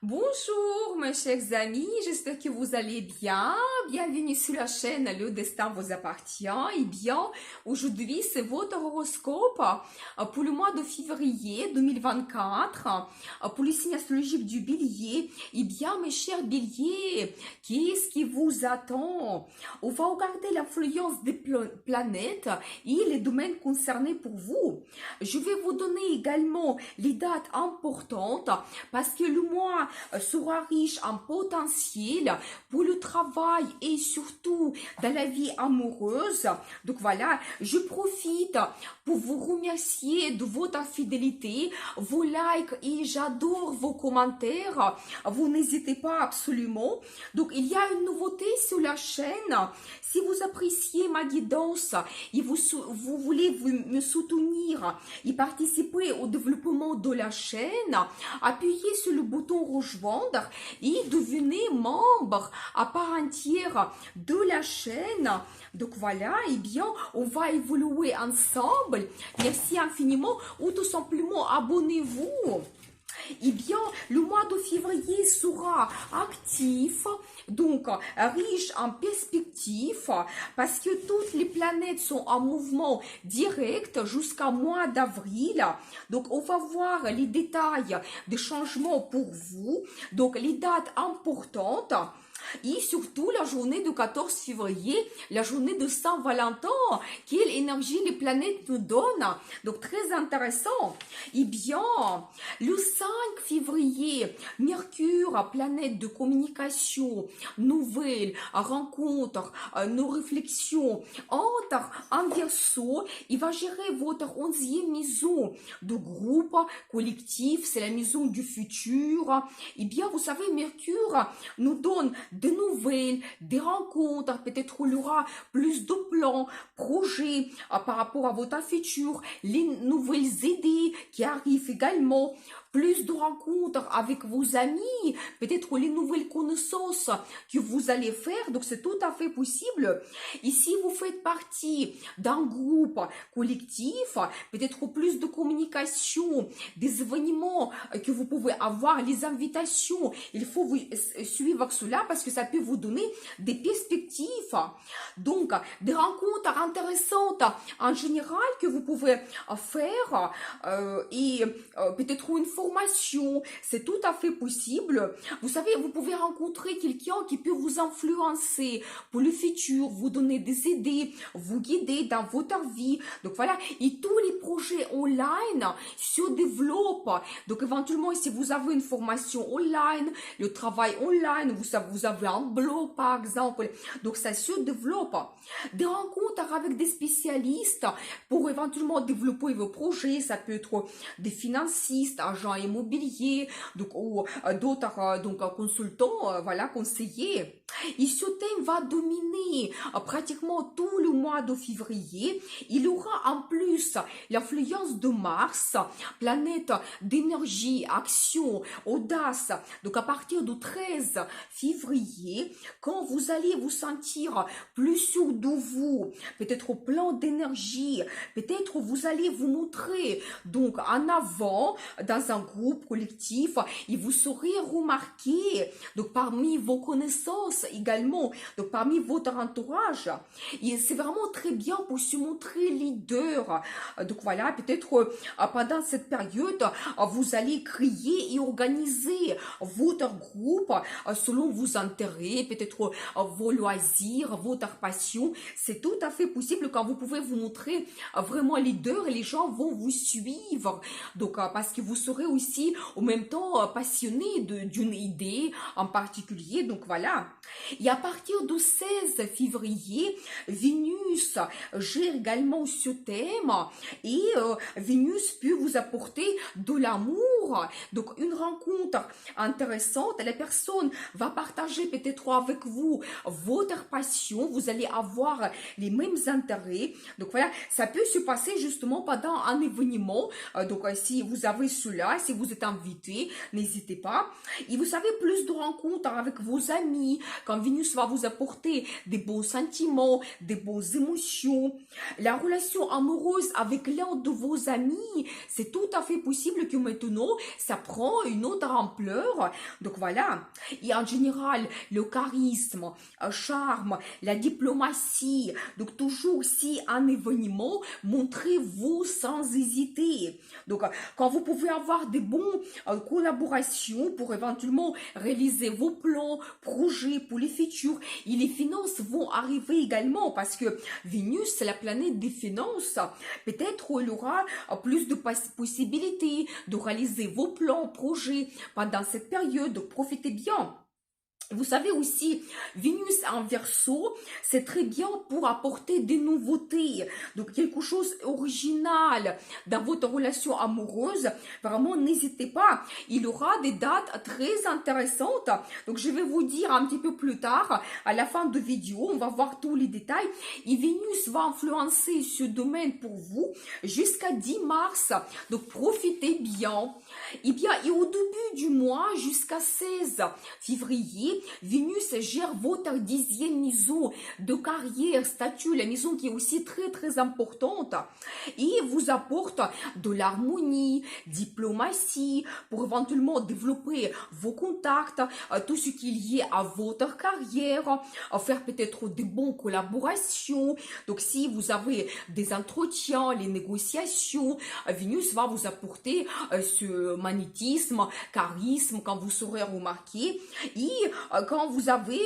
Bonjour mes chers amis, j'espère que vous allez bien. Bienvenue sur la chaîne Le Destin vous appartient. Eh bien, aujourd'hui c'est votre horoscope pour le mois de février 2024, pour le signe astrologique du Bélier. Eh bien, mes chers Béliers, qu'est-ce qui vous attend? On va regarder l'influence des planètes et les domaines concernés pour vous. Je vais vous donner également les dates importantes parce que le mois sera riche en potentiel pour le travail et surtout dans la vie amoureuse. Donc voilà, je profite pour vous remercier de votre fidélité, vos likes et j'adore vos commentaires. Vous n'hésitez pas absolument. Donc il y a une nouveauté sur la chaîne. Si vous appréciez ma guidance et vous voulez me soutenir et participer au développement de la chaîne, appuyez sur le bouton rejoindre et devenez membre à part entière de la chaîne. Donc voilà, eh bien, on va évoluer ensemble. Merci infiniment ou tout simplement abonnez-vous. Eh bien, le mois de février sera actif, donc riche en perspectives, parce que toutes les planètes sont en mouvement direct jusqu'au mois d'avril. Donc, on va voir les détails des changements pour vous, donc les dates importantes. Et surtout la journée du 14 février, la journée de Saint-Valentin, quelle énergie les planètes nous donnent. Donc très intéressant. Eh bien, le 5 février, Mercure, planète de communication, nouvelles, rencontres, nos réflexions, entre en Verseau, il va gérer votre 11e maison de groupe collectif, c'est la maison du futur. Eh bien, vous savez, Mercure nous donne des nouvelles, des rencontres, peut-être il y aura plus de plans, projets par rapport à votre futur, les nouvelles idées qui arrivent également, plus de rencontres avec vos amis, peut-être les nouvelles connaissances que vous allez faire, donc c'est tout à fait possible. Et si vous faites partie d'un groupe collectif, peut-être plus de communication, des événements que vous pouvez avoir, les invitations, il faut vous suivre cela parce que ça peut vous donner des perspectives. Donc, des rencontres intéressantes en général que vous pouvez faire et peut-être une formation, c'est tout à fait possible. Vous savez, vous pouvez rencontrer quelqu'un qui peut vous influencer pour le futur, vous donner des idées, vous guider dans votre vie. Donc voilà, et tous les projets online se développent. Donc éventuellement, si vous avez une formation online, le travail online, vous avez un blog par exemple, donc ça se développe. Des rencontres avec des spécialistes pour éventuellement développer vos projets, ça peut être des financistes, agents immobiliers, donc, ou d'autres donc consultants, voilà, conseillers. Et ce thème va dominer pratiquement tout le mois de février. Il y aura en plus l'influence de Mars, planète d'énergie, action, audace. Donc à partir du 13 février, quand vous allez vous sentir plus sûr de vous, peut-être au plan d'énergie, peut-être vous allez vous montrer donc en avant dans un groupe collectif et vous serez remarqué donc parmi vos connaissances également, donc parmi votre entourage. Et c'est vraiment très bien pour se montrer leader. Donc voilà, peut-être pendant cette période, vous allez créer et organiser votre groupe selon vos intérêts, peut-être vos loisirs, votre passion. C'est tout à fait possible quand vous pouvez vous montrer vraiment leader et les gens vont vous suivre. Donc parce que vous serez aussi en même temps passionné d'une idée en particulier. Donc voilà. Et à partir du 16 février, Vénus gère également ce thème et Vénus peut vous apporter de l'amour. Donc une rencontre intéressante, la personne va partager peut-être avec vous votre passion, vous allez avoir les mêmes intérêts. Donc voilà, ça peut se passer justement pendant un événement. Donc si vous avez cela, si vous êtes invité, n'hésitez pas. Et vous savez, plus de rencontres avec vos amis, quand Vénus va vous apporter des bons sentiments, des bonnes émotions. La relation amoureuse avec l'un de vos amis, c'est tout à fait possible que maintenant, ça prend une autre ampleur. Donc voilà. Et en général, le charisme, le charme, la diplomatie. Donc toujours si un événement, montrez-vous sans hésiter. Donc quand vous pouvez avoir des bons collaborations pour éventuellement réaliser vos plans, projets pour les futurs, et les finances vont arriver également parce que Vénus, c'est la planète des finances. Peut-être il y aura plus de possibilités de réaliser vos plans, projets pendant cette période. Donc profitez bien. Vous savez aussi, Vénus en Verseau, c'est très bien pour apporter des nouveautés, donc quelque chose original dans votre relation amoureuse. Vraiment, n'hésitez pas, il y aura des dates très intéressantes. Donc, je vais vous dire un petit peu plus tard, à la fin de vidéo, on va voir tous les détails. Et Vénus va influencer ce domaine pour vous jusqu'à 10 mars. Donc, profitez bien. Et bien, et au début du mois, jusqu'à 16 février, Vénus gère votre 10e maison de carrière, statut, la maison qui est aussi très très importante et vous apporte de l'harmonie, diplomatie pour éventuellement développer vos contacts, tout ce qui est lié à votre carrière, faire peut-être de bonnes collaborations. Donc si vous avez des entretiens, les négociations, Vénus va vous apporter ce magnétisme, charisme quand vous saurez remarquer et quand vous avez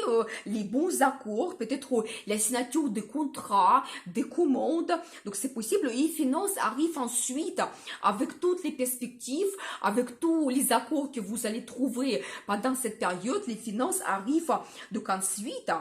les bons accords, peut-être la signature des contrats, des commandes, donc c'est possible. Et finance arrive ensuite avec toutes les perspectives, avec tous les accords que vous allez trouver pendant cette période, les finances arrivent donc ensuite.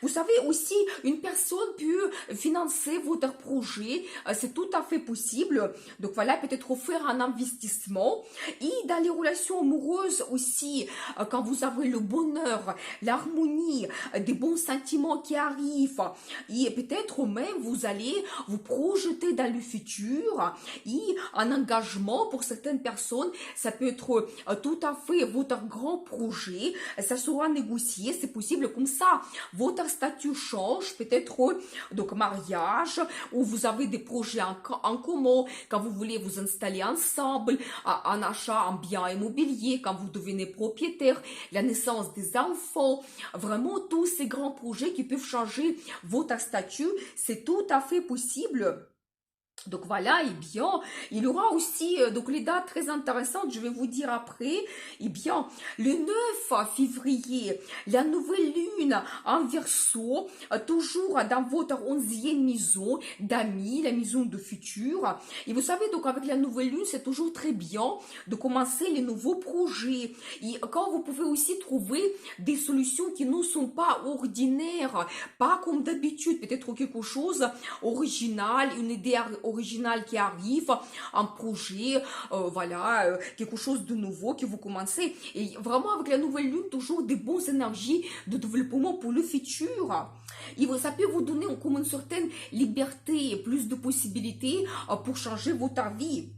Vous savez aussi, une personne peut financer votre projet, c'est tout à fait possible. Donc voilà, peut-être faire un investissement. Et dans les relations amoureuses aussi, quand vous avez le bonheur, l'harmonie, des bons sentiments qui arrivent, et peut-être même vous allez vous projeter dans le futur, et un engagement pour certaines personnes, ça peut être tout à fait votre grand projet, ça sera négocié, c'est possible comme ça. Votre statut change, peut-être donc mariage, ou vous avez des projets en commun, quand vous voulez vous installer ensemble, un achat, un bien immobilier, quand vous devenez propriétaire, la naissance des enfants, vraiment tous ces grands projets qui peuvent changer votre statut, c'est tout à fait possible. Donc voilà, et bien, il y aura aussi donc les dates très intéressantes, je vais vous dire après. Et bien, le 9 février, la nouvelle lune en Verseau, toujours dans votre 11e maison d'amis, la maison de futur. Et vous savez, donc avec la nouvelle lune, c'est toujours très bien de commencer les nouveaux projets. Et quand vous pouvez aussi trouver des solutions qui ne sont pas ordinaires, pas comme d'habitude, peut-être quelque chose original, une idée original qui arrive, un projet, voilà, quelque chose de nouveau que vous commencez. Et vraiment, avec la nouvelle lune, toujours des bonnes énergies de développement pour le futur. Et ça peut vous donner comme une certaine liberté, plus de possibilités pour changer votre vie.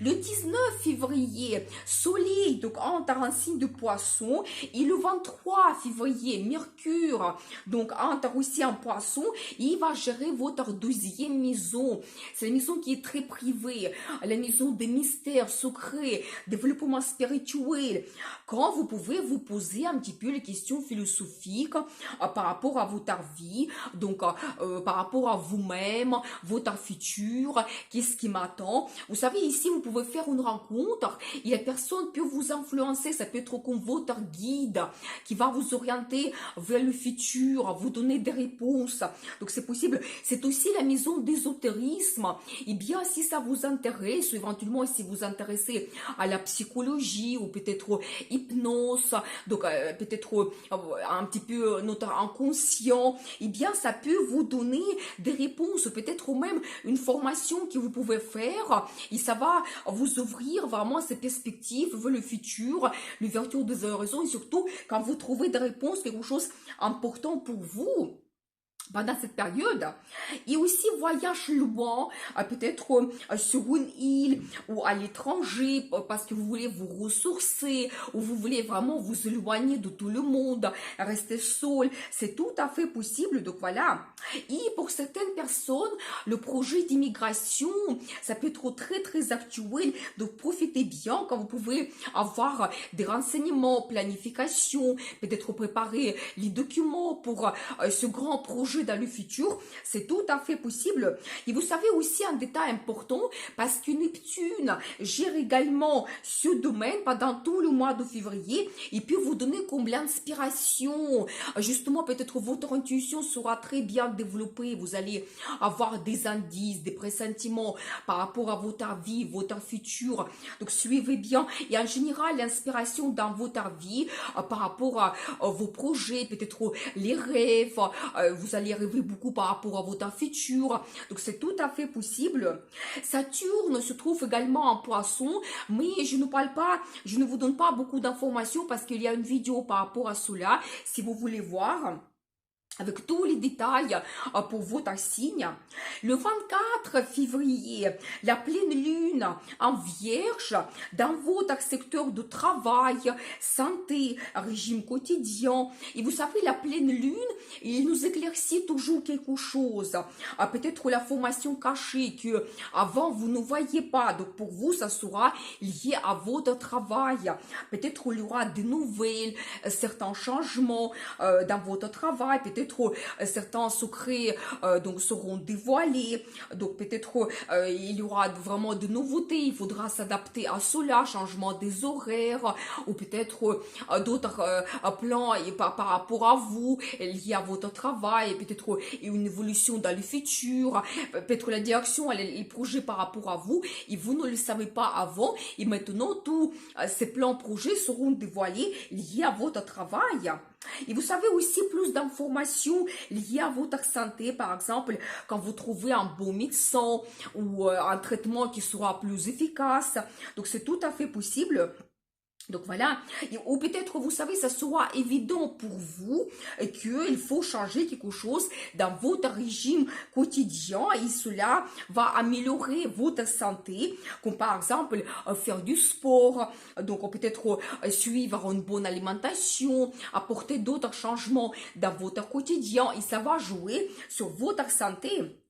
Le 19 février, Soleil donc entre en signe de Poisson, et le 23 février, Mercure donc entre aussi en Poisson, il va gérer votre 12e maison. C'est une maison qui est très privée, la maison des mystères, secrets, développement spirituel. Quand vous pouvez vous poser un petit peu les questions philosophiques par rapport à votre vie, donc par rapport à vous-même, votre futur, qu'est-ce qui m'attend. Vous savez, ici, vous pouvez faire une rencontre et la personne peut vous influencer, ça peut être comme votre guide qui va vous orienter vers le futur, vous donner des réponses. Donc c'est possible. C'est aussi la maison d'ésotérisme. Et bien, si ça vous intéresse, ou éventuellement si vous intéressez à la psychologie ou peut-être hypnose, donc peut-être un petit peu notre inconscient, et bien ça peut vous donner des réponses, peut-être même une formation que vous pouvez faire et ça va vous ouvrir vraiment ces perspectives vers le futur, l'ouverture des horizons et surtout quand vous trouvez des réponses, quelque chose d'important pour vous. pendant cette période. Et aussi voyage loin, peut-être sur une île ou à l'étranger parce que vous voulez vous ressourcer ou vous voulez vraiment vous éloigner de tout le monde, rester seul, c'est tout à fait possible. Donc voilà. Et pour certaines personnes, le projet d'immigration, ça peut être très très actuel. Donc profitez bien quand vous pouvez avoir des renseignements, planification, peut-être préparer les documents pour ce grand projet dans le futur, c'est tout à fait possible. Et vous savez aussi un détail important, parce que Neptune gère également ce domaine pendant tout le mois de février, et peut vous donner comme l'inspiration. Justement, peut-être votre intuition sera très bien développée, vous allez avoir des indices, des pressentiments par rapport à votre vie, votre futur. Donc suivez bien, et en général, l'inspiration dans votre vie par rapport à vos projets, peut-être les rêves, vous allez rêver beaucoup par rapport à votre futur, donc c'est tout à fait possible. Saturne se trouve également en poisson, mais je ne parle pas, je ne vous donne pas beaucoup d'informations parce qu'il y a une vidéo par rapport à cela, si vous voulez voir avec tous les détails pour votre signe. Le 24 février, la pleine lune en vierge dans votre secteur de travail, santé, régime quotidien. Et vous savez, la pleine lune, il nous éclaircit toujours quelque chose. Peut-être la formation cachée que avant vous ne voyez pas. Donc pour vous, ça sera lié à votre travail. Peut-être il y aura des nouvelles, certains changements dans votre travail. Peut-être certains secrets donc seront dévoilés, donc peut-être il y aura vraiment de nouveautés, il faudra s'adapter à cela, changement des horaires, ou peut-être d'autres plans par rapport à vous, liés à votre travail, peut-être une évolution dans le futur, peut-être la direction, les projets par rapport à vous, et vous ne le savez pas avant, et maintenant tous ces plans projets seront dévoilés liés à votre travail. Et vous savez aussi plus d'informations liées à votre santé, par exemple, quand vous trouvez un bon médecin ou un traitement qui sera plus efficace. Donc, c'est tout à fait possible. Donc voilà, ou peut-être vous savez, ça sera évident pour vous qu'il faut changer quelque chose dans votre régime quotidien et cela va améliorer votre santé, comme par exemple faire du sport, donc peut-être suivre une bonne alimentation, apporter d'autres changements dans votre quotidien et ça va jouer sur votre santé.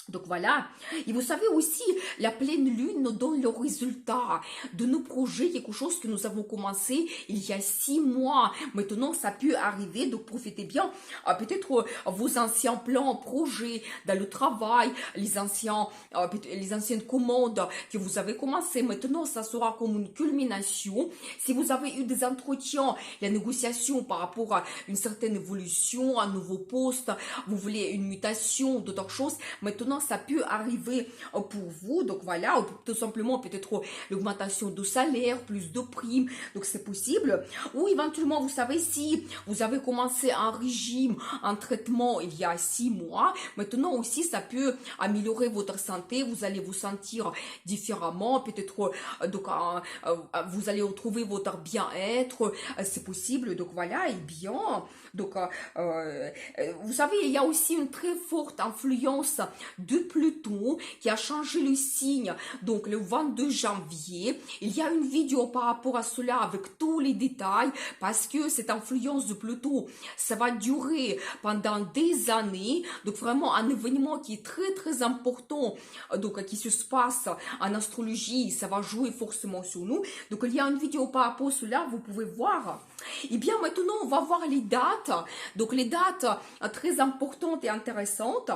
Donc voilà, et vous savez aussi, la pleine lune nous donne le résultat de nos projets, quelque chose que nous avons commencé il y a 6 mois. Maintenant, ça peut arriver, donc profitez bien. Peut-être vos anciens plans, projets dans le travail, les anciennes commandes que vous avez commencé. Maintenant, ça sera comme une culmination. Si vous avez eu des entretiens, la négociation par rapport à une certaine évolution, un nouveau poste, vous voulez une mutation, d'autres choses, maintenant, ça peut arriver pour vous. Donc voilà, ou tout simplement peut-être l'augmentation de salaire, plus de primes. Donc c'est possible. Ou éventuellement, vous savez, si vous avez commencé un régime, un traitement il y a 6 mois, maintenant aussi ça peut améliorer votre santé. Vous allez vous sentir différemment. Peut-être donc vous allez retrouver votre bien-être. C'est possible. Donc voilà, et bien. Donc vous savez, il y a aussi une très forte influence de Pluton qui a changé le signe. Donc le 22 janvier, il y a une vidéo par rapport à cela avec tous les détails parce que cette influence de Pluton, ça va durer pendant des années. Donc vraiment un événement qui est très très important, donc qui se passe en astrologie, ça va jouer forcément sur nous. Donc il y a une vidéo par rapport à cela, vous pouvez voir. Et bien maintenant, on va voir les dates. Donc les dates très importantes et intéressantes.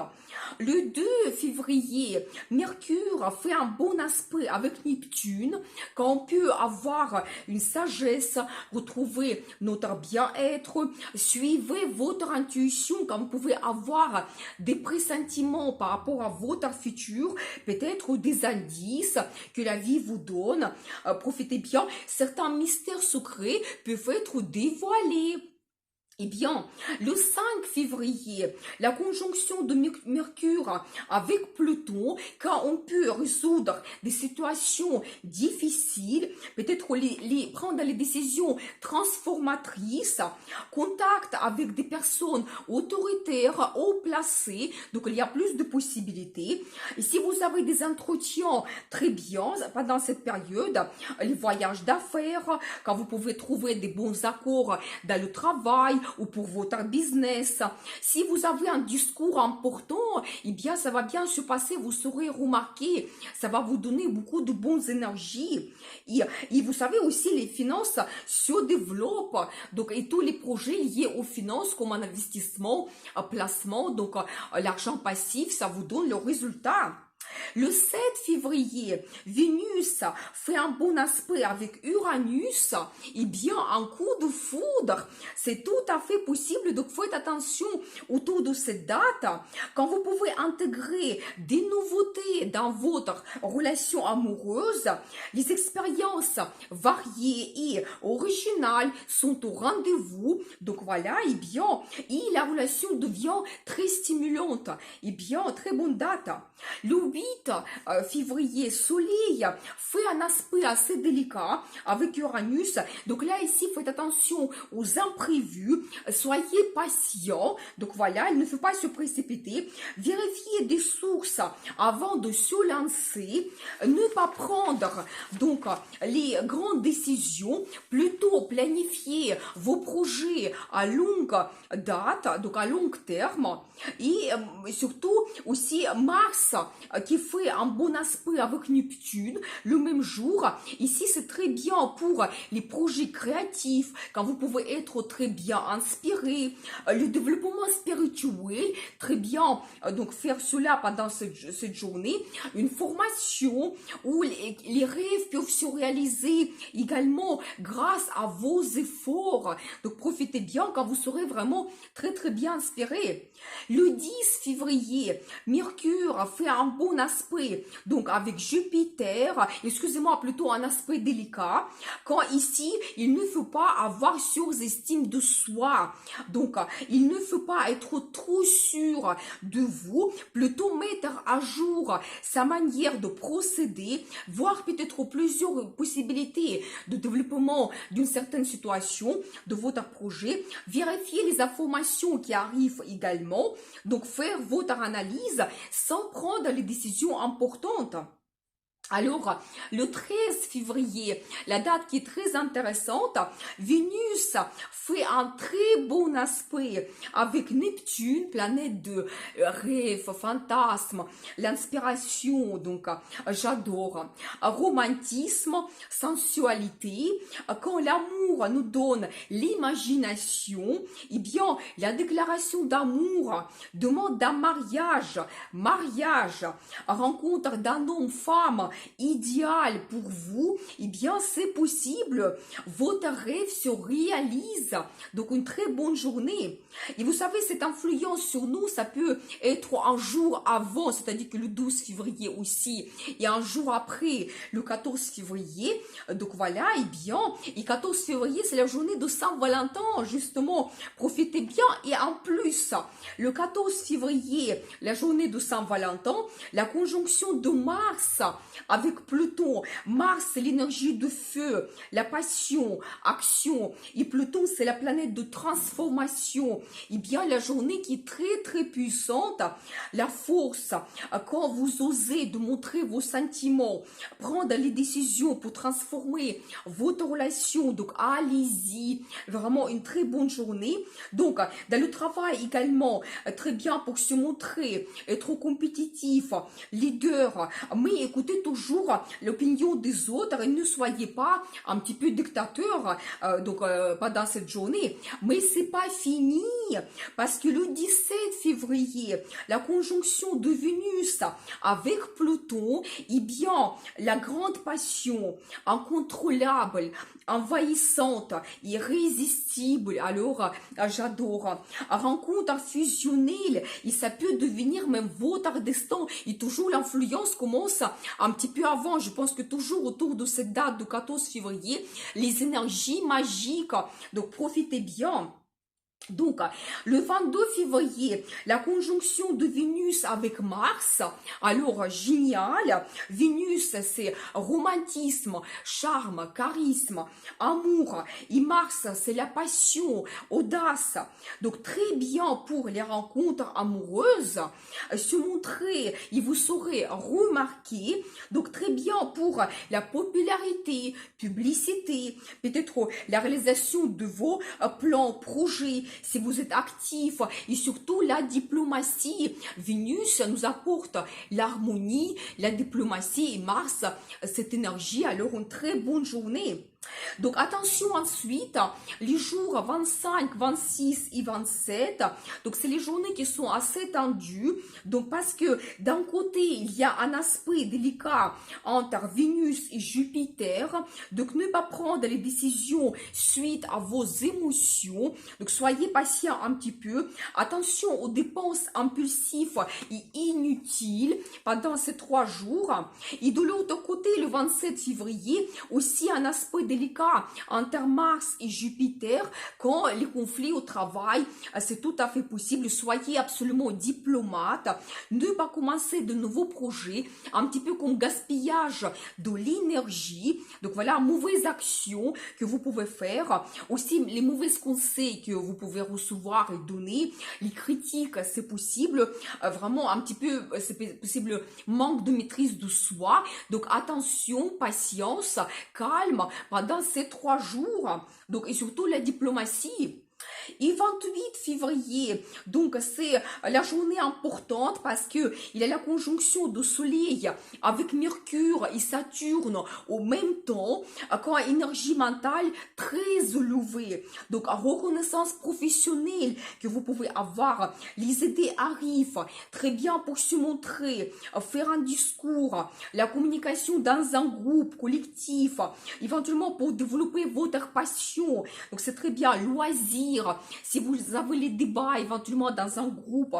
Le 2 février, Mercure fait un bon aspect avec Neptune, quand on peut avoir une sagesse, retrouver notre bien-être, suivez votre intuition, quand vous pouvez avoir des pressentiments par rapport à votre futur, peut-être des indices que la vie vous donne. Profitez bien, certains mystères secrets peuvent être dévoilés. Eh bien, le 5 février, la conjonction de Mercure avec Pluton, quand on peut résoudre des situations difficiles, peut-être prendre les décisions transformatrices, contact avec des personnes autoritaires, haut placées, donc il y a plus de possibilités. Et si vous avez des entretiens très bien pendant cette période, les voyages d'affaires, quand vous pouvez trouver des bons accords dans le travail, ou pour votre business. Si vous avez un discours important, eh bien, ça va bien se passer, vous saurez remarquer, ça va vous donner beaucoup de bonnes énergies. Et vous savez aussi, les finances se développent, donc, et tous les projets liés aux finances, comme un investissement, un placement, donc, l'argent passif, ça vous donne le résultat. Le 7 février, Vénus fait un bon aspect avec Uranus, et bien un coup de foudre, c'est tout à fait possible, donc faites attention autour de cette date, quand vous pouvez intégrer des nouveautés dans votre relation amoureuse, les expériences variées et originales sont au rendez-vous, donc voilà, et bien, et la relation devient très stimulante, et bien, très bonne date. Le 8 février, Soleil fait un aspect assez délicat avec Uranus. Donc là, ici, faites attention aux imprévus. Soyez patient. Donc voilà, il ne faut pas se précipiter. Vérifiez des sources avant de se lancer. Ne pas prendre donc les grandes décisions. Plutôt planifier vos projets à longue date, donc à long terme. Et surtout aussi Mars qui fait un bon aspect avec Neptune le même jour. Ici, c'est très bien pour les projets créatifs, quand vous pouvez être très bien inspiré. Le développement spirituel, très bien, donc faire cela pendant cette journée. Une formation où les rêves peuvent se réaliser également grâce à vos efforts. Donc, profitez bien quand vous serez vraiment très, très bien inspiré. Le 10 février, Mercure fait un bon aspect, donc avec Jupiter, excusez-moi, plutôt un aspect délicat, quand ici, il ne faut pas avoir surestime de soi, donc il ne faut pas être trop sûr de vous, plutôt mettre à jour sa manière de procéder, voir peut-être plusieurs possibilités de développement d'une certaine situation de votre projet, vérifier les informations qui arrivent également, donc faire votre analyse sans prendre les décisions importantes. Alors, le 13 février, la date qui est très intéressante, Vénus fait un très bon aspect avec Neptune, planète de rêve, fantasme, l'inspiration, donc j'adore, romantisme, sensualité. Quand l'amour nous donne l'imagination, eh bien, la déclaration d'amour, demande d'un mariage, rencontre d'un homme-femme, idéal pour vous, eh bien c'est possible, votre rêve se réalise, donc une très bonne journée. Et vous savez, cette influence sur nous, ça peut être un jour avant, c'est-à-dire que le 12 février aussi, et un jour après, le 14 février, donc voilà, et 14 février, c'est la journée de Saint-Valentin, justement, profitez bien, et en plus, le 14 février, la journée de Saint-Valentin, la conjonction de Mars avec Pluton. Mars, c'est l'énergie de feu, la passion, action. Et Pluton, c'est la planète de transformation. Et bien, la journée qui est très, très puissante, la force, quand vous osez de montrer vos sentiments, prendre les décisions pour transformer votre relation. Donc, allez-y. Vraiment, une très bonne journée. Donc, dans le travail également, très bien pour se montrer, être compétitif, leader, mais écoutez toujours l'opinion des autres et ne soyez pas un petit peu dictateur pendant cette journée. Mais c'est pas fini parce que le 17 février, la conjonction de Vénus avec Pluton, eh bien, la grande passion incontrôlable, envahissante, irrésistible, alors j'adore, rencontre fusionnelle, et ça peut devenir même votre destin, et toujours l'influence commence un petit peu avant, je pense que toujours autour de cette date de 14 février, les énergies magiques, donc profitez bien. Donc, le 22 février, la conjonction de Vénus avec Mars, alors génial. Vénus, c'est romantisme, charme, charisme, amour. Et Mars, c'est la passion, audace. Donc, très bien pour les rencontres amoureuses. Se montrer, et vous saurez remarquer. Donc, très bien pour la popularité, publicité, peut-être la réalisation de vos plans, projets, si vous êtes actif, et surtout la diplomatie. Vénus nous apporte l'harmonie, la diplomatie et Mars, cette énergie, alors une très bonne journée. Donc attention ensuite, les jours 25, 26 et 27, donc c'est les journées qui sont assez tendues, donc parce que d'un côté il y a un aspect délicat entre Vénus et Jupiter, donc ne pas prendre les décisions suite à vos émotions, donc soyez patient un petit peu, attention aux dépenses impulsives et inutiles pendant ces 3 jours, et de l'autre côté le 27 février, aussi un aspect délicat entre Mars et Jupiter, quand les conflits au travail, c'est tout à fait possible. Soyez absolument diplomate, ne pas commencer de nouveaux projets, un petit peu comme gaspillage de l'énergie. Donc voilà, mauvaises actions que vous pouvez faire, aussi les mauvais conseils que vous pouvez recevoir et donner, les critiques, c'est possible, vraiment un petit peu, c'est possible, manque de maîtrise de soi. Donc attention, patience, calme, pendant ces 3 jours, donc, et surtout la diplomatie. Et 28 février, donc c'est la journée importante parce que il y a la conjonction de Soleil avec Mercure et Saturne au même temps, quand énergie mentale très élevée. Donc reconnaissance professionnelle que vous pouvez avoir, les idées arrivent très bien pour se montrer, faire un discours, la communication dans un groupe collectif, éventuellement pour développer votre passion. Donc c'est très bien, loisir. Si vous avez les débats éventuellement dans un groupe,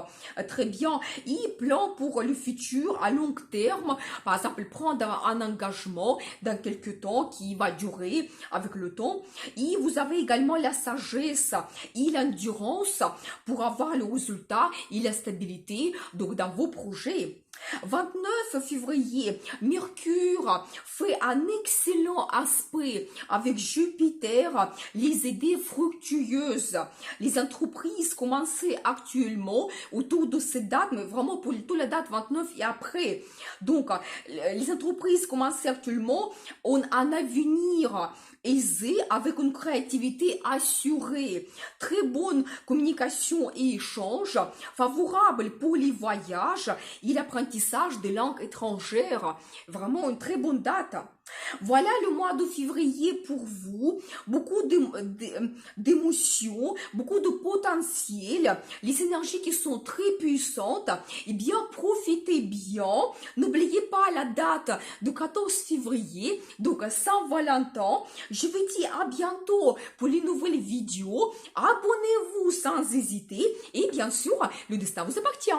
très bien. Et plan pour le futur à long terme, par exemple prendre un engagement dans quelques temps qui va durer avec le temps. Et vous avez également la sagesse et l'endurance pour avoir le résultat et la stabilité donc dans vos projets. 29 février, Mercure fait un excellent aspect avec Jupiter, les idées fructueuses. Les entreprises commencent actuellement autour de cette date, mais vraiment pour toute la date 29 et après. Donc, les entreprises commencent actuellement, ont un avenir aisé avec une créativité assurée, très bonne communication et échange, favorable pour les voyages et l'apprentissage des langues étrangères. Vraiment une très bonne date. Voilà le mois de février pour vous, beaucoup d'émotions, beaucoup de potentiel, les énergies qui sont très puissantes, et bien profitez bien, n'oubliez pas la date du 14 février, donc Saint-Valentin. Je vous dis à bientôt pour les nouvelles vidéos, abonnez-vous sans hésiter, et bien sûr, le destin vous appartient.